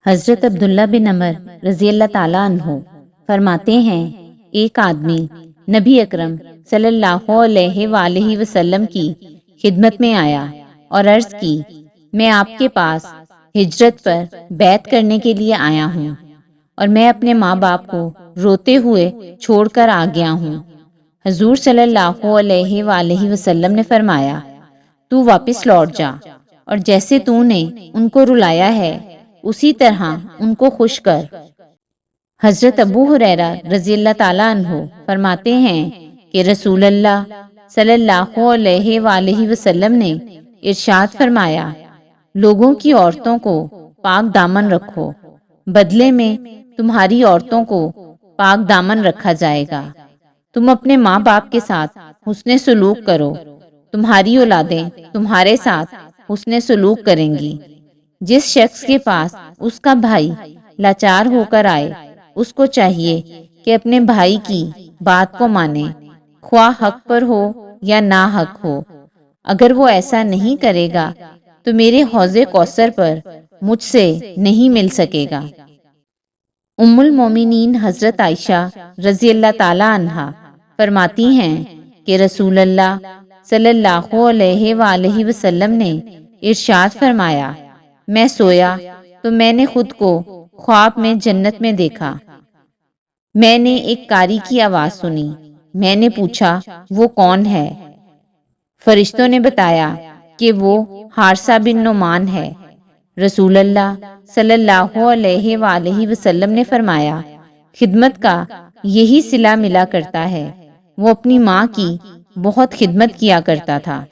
حضرت عبداللہ بن عمر رضی اللہ تعالیٰ عنہ فرماتے ہیں، ایک آدمی نبی اکرم صلی اللہ علیہ وآلہ وسلم کی خدمت میں آیا اور عرض کی، میں آپ کے پاس ہجرت پر بیعت کرنے کے لیے آیا ہوں اور میں اپنے ماں باپ کو روتے ہوئے چھوڑ کر آ گیا ہوں۔ حضور صلی اللہ علیہ وآلہ وسلم نے فرمایا، تو واپس لوٹ جا اور جیسے تو نے ان کو رلایا ہے اسی طرح ان کو خوش کر۔ حضرت ابو ہریرہ رضی اللہ تعالیٰ عنہ فرماتے ہیں کہ رسول اللہ صلی اللہ علیہ وآلہ وسلم نے ارشاد فرمایا، لوگوں کی عورتوں کو پاک دامن رکھو، بدلے میں تمہاری عورتوں کو پاک دامن رکھا جائے گا۔ تم اپنے ماں باپ کے ساتھ حسن سلوک کرو، تمہاری اولادیں تمہارے ساتھ حسن سلوک کریں گی۔ جس شخص کے پاس اس کا بھائی لاچار ہو کر آئے، اس کو چاہیے کہ اپنے بھائی کی بات کو مانے، خواہ حق پر ہو یا نا حق ہو۔ اگر وہ ایسا نہیں کرے گا تو میرے حوض کوثر پر مجھ سے نہیں مل سکے گا۔ ام المومنین حضرت عائشہ رضی اللہ تعالی عنہا فرماتی ہیں کہ رسول اللہ صلی اللہ علیہ وآلہ وسلم نے ارشاد فرمایا، میں سویا تو میں نے خود کو خواب میں جنت میں دیکھا۔ میں نے ایک قاری کی آواز سنی، میں نے پوچھا وہ کون ہے؟ فرشتوں نے بتایا کہ وہ حارثہ بن نعمان ہے۔ رسول اللہ صلی اللہ علیہ وآلہ وسلم نے فرمایا، خدمت کا یہی صلہ ملا کرتا ہے، وہ اپنی ماں کی بہت خدمت کیا کرتا تھا۔